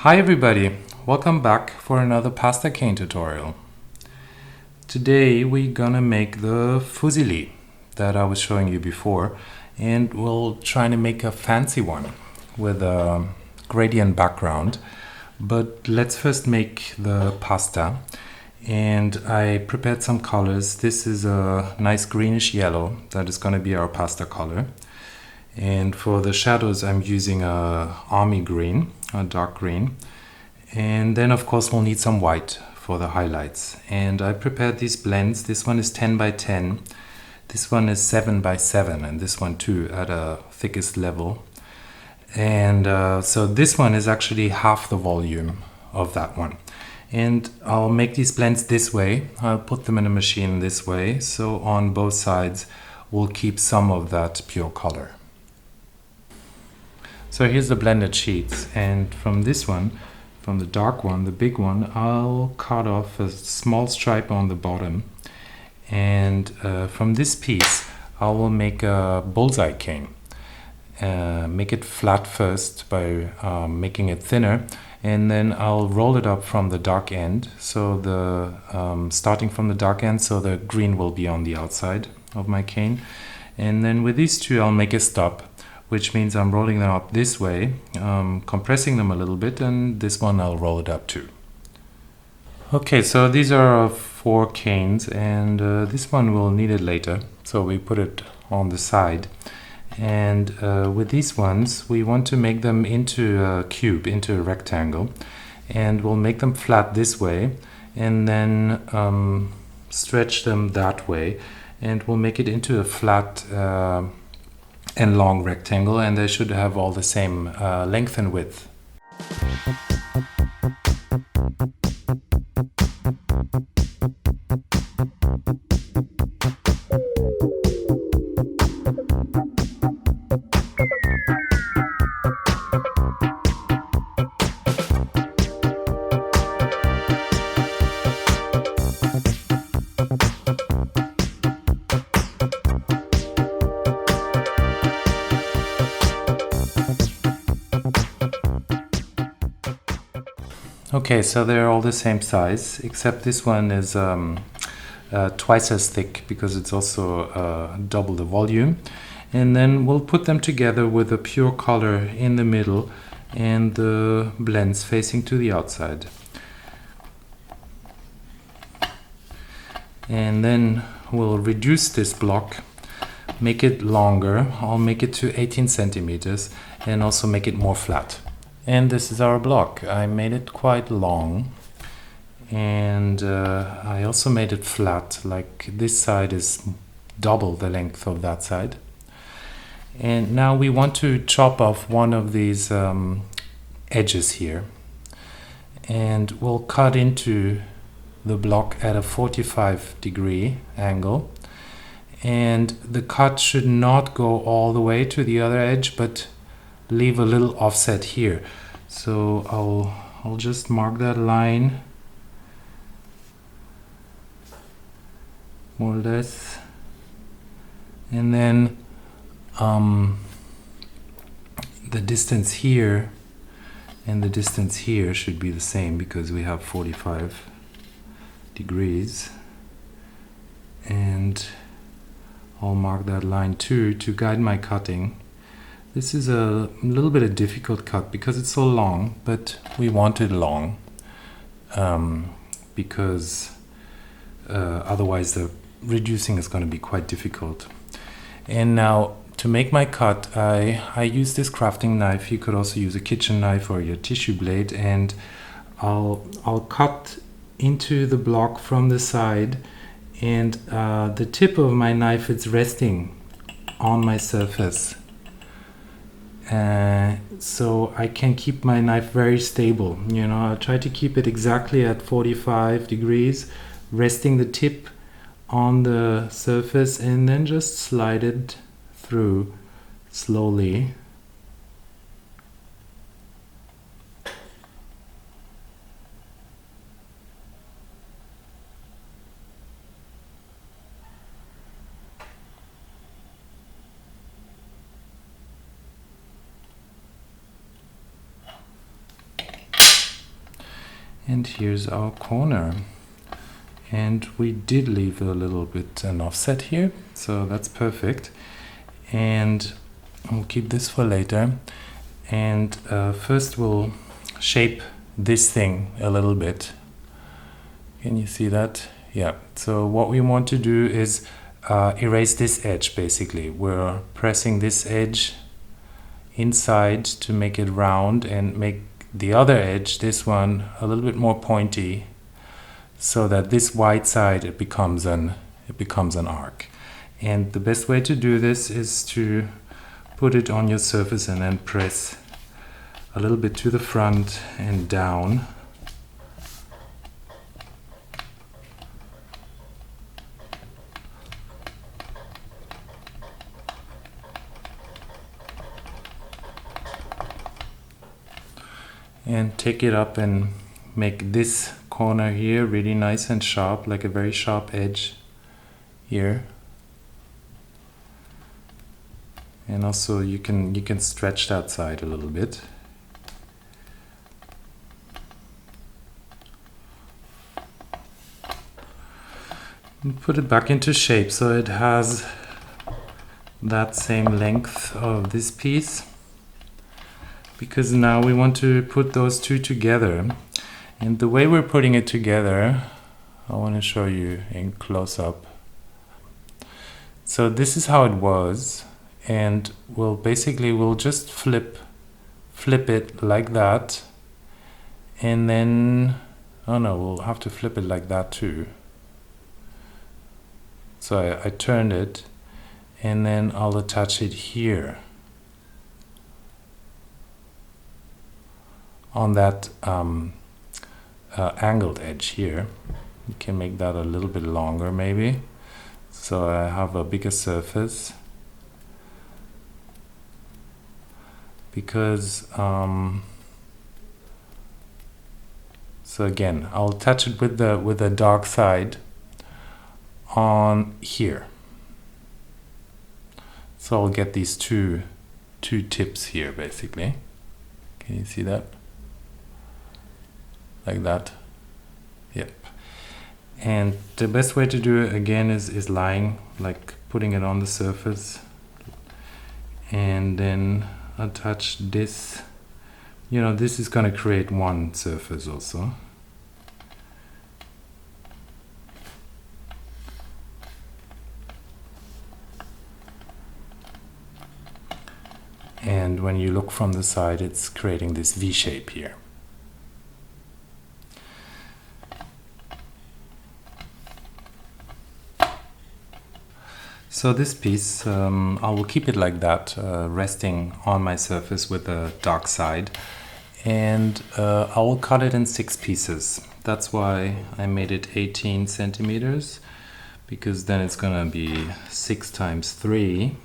Hi everybody, welcome back for another pasta cane tutorial. Today we're gonna make the fusilli that I was showing you before, and we'll try to make a fancy one with a gradient background. But let's first make the pasta, and I prepared some colors. This is a nice greenish yellow that is gonna be our pasta color. And for the shadows I'm using a army green, a dark green. And then of course we'll need some white for the highlights. And I prepared these blends. This one is 10 by 10, this one is 7 by 7, and this one too at a thickest level. And so this one is actually half the volume of that one. And I'll make these blends this way. I'll put them in a machine this way, so on both sides we'll keep some of that pure color. So here's the blended sheets, and from this one, from the dark one, the big one, I'll cut off a small stripe on the bottom, and from this piece I will make a bullseye cane. Make it flat first by making it thinner, and then I'll roll it up from the dark end, so the starting from the dark end, so the green will be on the outside of my cane. And then with these two I'll make a stop, which means I'm rolling them up this way, compressing them a little bit, and this one I'll roll it up too. Okay, so these are our 4 canes, and this one we'll need it later, so we put it on the side. And with these ones we want to make them into a cube, into a rectangle, and we'll make them flat this way, and then stretch them that way, and we'll make it into a flat and long rectangle, and they should have all the same length and width. Okay, so they're all the same size, except this one is twice as thick because it's also double the volume. And then we'll put them together with a pure color in the middle and the blends facing to the outside. And then we'll reduce this block, make it longer. I'll make it to 18 centimeters and also make it more flat. And this is our block. I made it quite long, and I also made it flat, like this side is double the length of that side. And now we want to chop off one of these edges here, and we'll cut into the block at a 45-degree angle, and the cut should not go all the way to the other edge, but leave a little offset here. So I'll just mark that line more or less, and then the distance here and the distance here should be the same because we have 45 degrees, and I'll mark that line too to guide my cutting. This is a little bit of difficult cut because it's so long, but we want it long because otherwise the reducing is going to be quite difficult. And now to make my cut, I use this crafting knife. You could also use a kitchen knife or your tissue blade, and I'll cut into the block from the side, and the tip of my knife is resting on my surface. So I can keep my knife very stable. You know, I'll try to keep it exactly at 45 degrees, resting the tip on the surface, and then just slide it through slowly. And here's our corner. And we did leave a little bit an offset here, so that's perfect. And we'll keep this for later. And first we'll shape this thing a little bit. Can you see that? Yeah. So what we want to do is erase this edge, basically. We're pressing this edge inside to make it round and make the other edge, this one, a little bit more pointy, so that this white side it becomes an arc. And the best way to do this is to put it on your surface and then press a little bit to the front and down. And take it up and make this corner here really nice and sharp, like a very sharp edge here. And also you can stretch that side a little bit. And put it back into shape so it has that same length of this piece, because now we want to put those two together. And the way we're putting it together, I want to show you in close-up. So this is how it was, and we'll just flip it like that, and then we'll have to flip it like that too. So I turned it, and then I'll attach it here on that angled edge here. You can make that a little bit longer maybe, so I have a bigger surface, because so again I'll attach it with the dark side on here, so I'll get these two tips here basically. Can you see that? Like that. Yep. And the best way to do it again is lying, like putting it on the surface, and then attach this. This is going to create one surface also. And when you look from the side, it's creating this V shape here. So this piece, I will keep it like that, resting on my surface with the dark side. And I will cut it in 6 pieces. That's why I made it 18 centimeters, because then it's gonna be 6 times 3.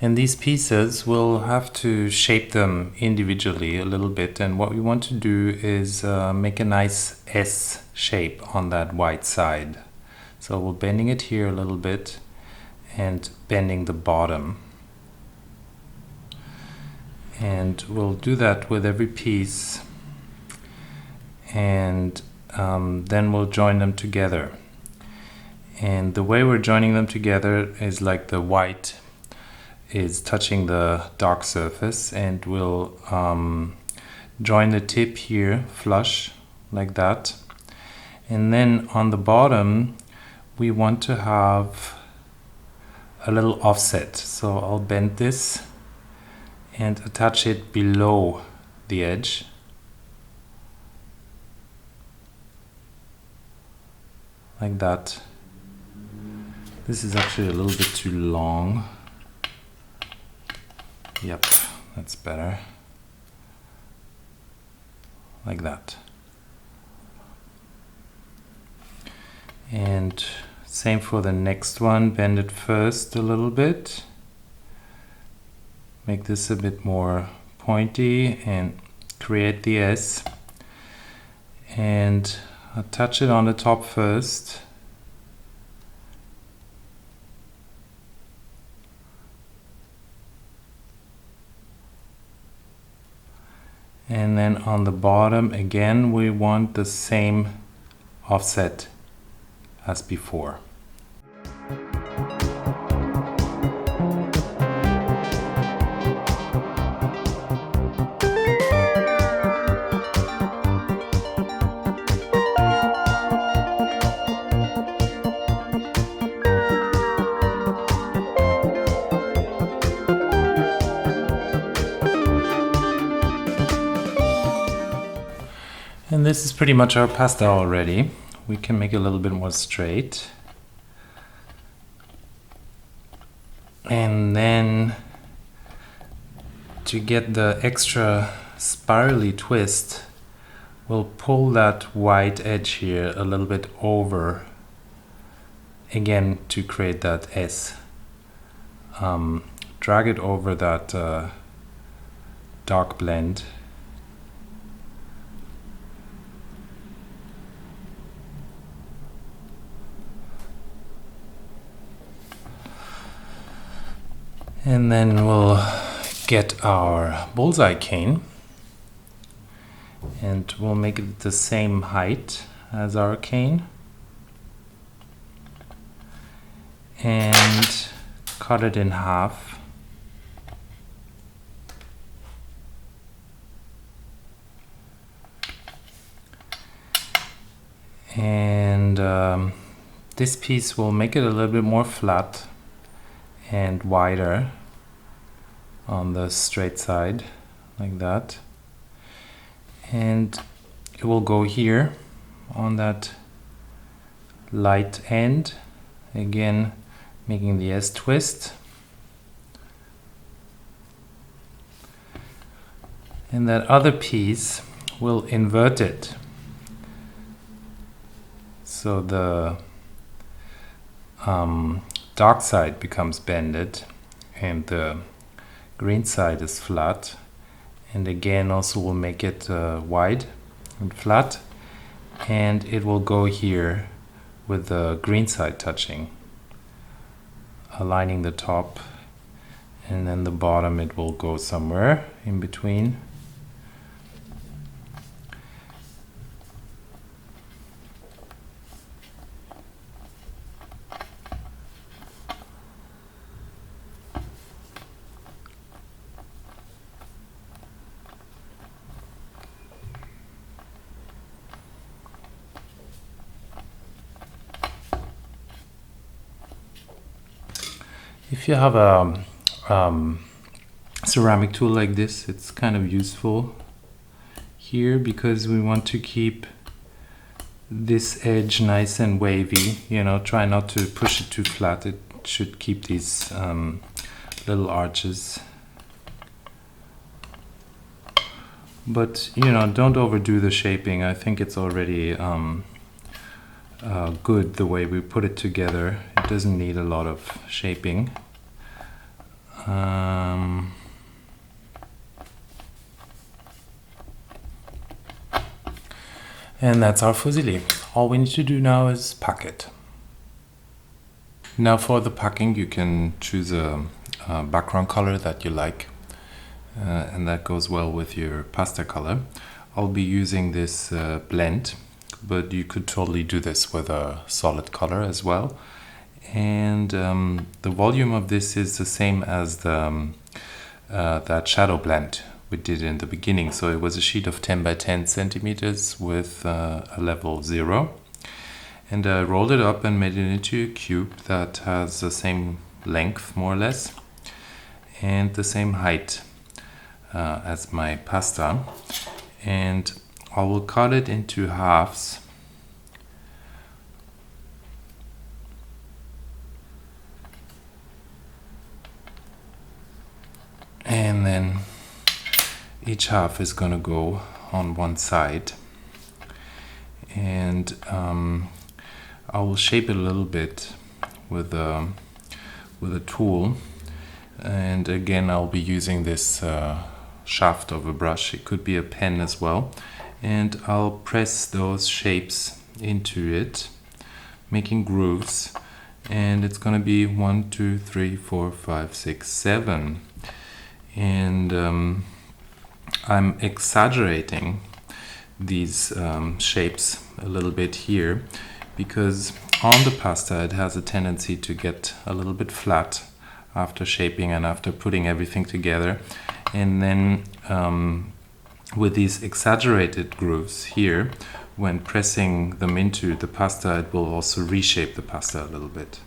And these pieces, we'll have to shape them individually a little bit. And what we want to do is make a nice S shape on that white side. So we're bending it here a little bit and bending the bottom. And we'll do that with every piece. And then we'll join them together. And the way we're joining them together is like the white is touching the dark surface, and we'll join the tip here flush like that. And then on the bottom we want to have a little offset, so I'll bend this and attach it below the edge. Like that. This is actually a little bit too long. Yep, that's better. Like that. And same for the next one, bend it first a little bit. Make this a bit more pointy and create the S. And attach it on the top first. And then on the bottom again we want the same offset as before. And this is pretty much our pasta already. We can make it a little bit more straight. And then to get the extra spirally twist, we'll pull that white edge here a little bit over again to create that S. Drag it over that dark blend. And then we'll get our bullseye cane and we'll make it the same height as our cane and cut it in half. And this piece will make it a little bit more flat and wider on the straight side like that, and it will go here on that light end, again making the S twist, and that other piece will invert it so the dark side becomes bended and the green side is flat, and again also will make it wide and flat, and it will go here with the green side touching, aligning the top, and then the bottom it will go somewhere in between. If you have a ceramic tool like this, it's kind of useful here because we want to keep this edge nice and wavy. You know, try not to push it too flat. It should keep these little arches. But, you know, don't overdo the shaping. I think it's already good the way we put it together. It doesn't need a lot of shaping. And that's our fusilli. All we need to do now is pack it. Now for the packing, you can choose a background color that you like, and that goes well with your pasta color. I'll be using this blend, but you could totally do this with a solid color as well. And the volume of this is the same as the that shadow blend we did in the beginning. So it was a sheet of 10 by 10 centimeters with a level 0. And I rolled it up and made it into a cube that has the same length, more or less, and the same height as my pasta. And I will cut it into halves. And then each half is going to go on one side. And I will shape it a little bit with a tool. And again, I'll be using this shaft of a brush. It could be a pen as well. And I'll press those shapes into it, making grooves. And it's going to be 1, 2, 3, 4, 5, 6, 7. And I'm exaggerating these shapes a little bit here, because on the pasta it has a tendency to get a little bit flat after shaping and after putting everything together. And then with these exaggerated grooves here, when pressing them into the pasta, it will also reshape the pasta a little bit.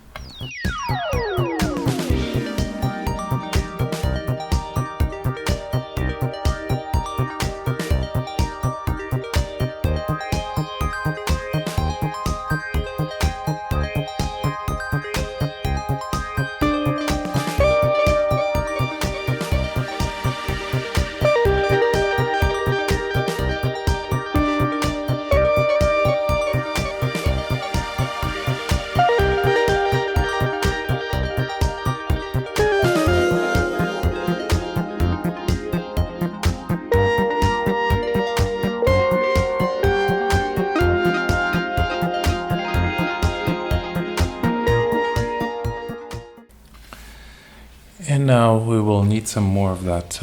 And now we will need some more of that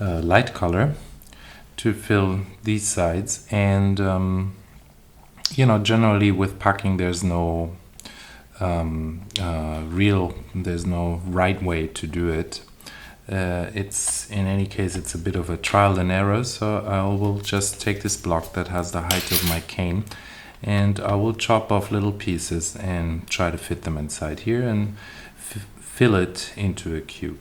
light color to fill these sides. And generally with packing there's no there's no right way to do it. It's in any case it's a bit of a trial and error, so I will just take this block that has the height of my cane and I will chop off little pieces and try to fit them inside here and fill it into a cube.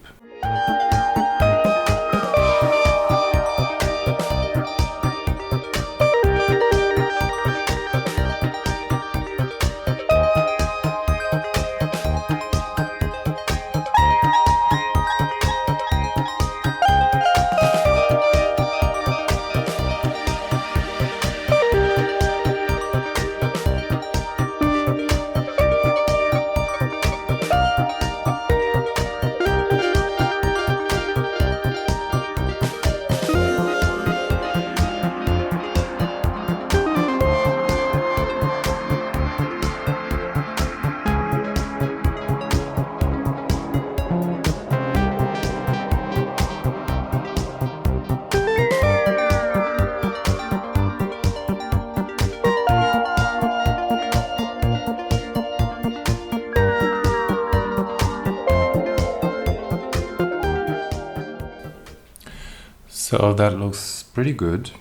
So that looks pretty good.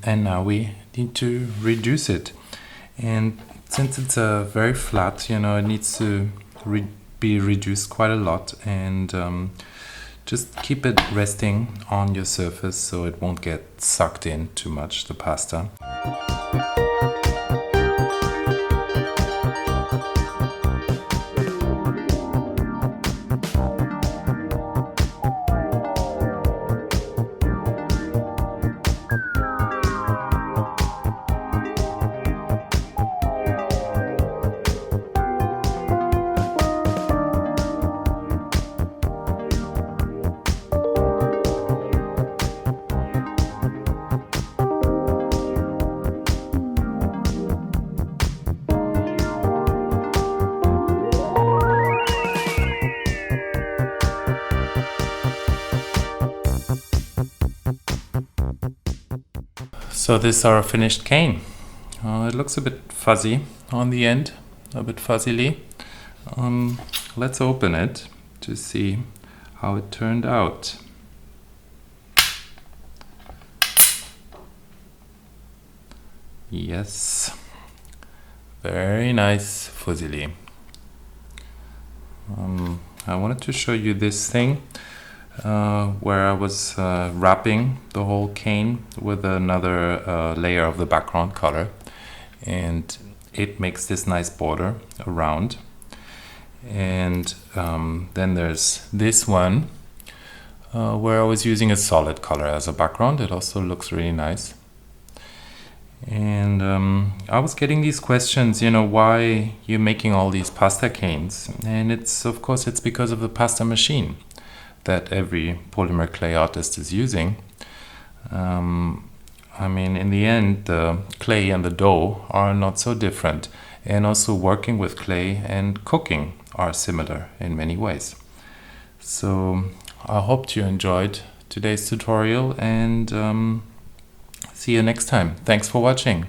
And now we need to reduce it. And since it's very flat, it needs to be reduced quite a lot. And just keep it resting on your surface so it won't get sucked in too much, the pasta. So this is our finished cane. It looks a bit fuzzy on the end, a bit fuzzily. Let's open it to see how it turned out. Yes, very nice Fusilli. I wanted to show you this thing where I was wrapping the whole cane with another layer of the background color, and it makes this nice border around. And then there's this one where I was using a solid color as a background. It also looks really nice. And I was getting these questions, why you're making all these pasta canes? And it's, of course, it's because of the pasta machine that every polymer clay artist is using. In the end, the clay and the dough are not so different. And also working with clay and cooking are similar in many ways. So I hope you enjoyed today's tutorial, and see you next time. Thanks for watching.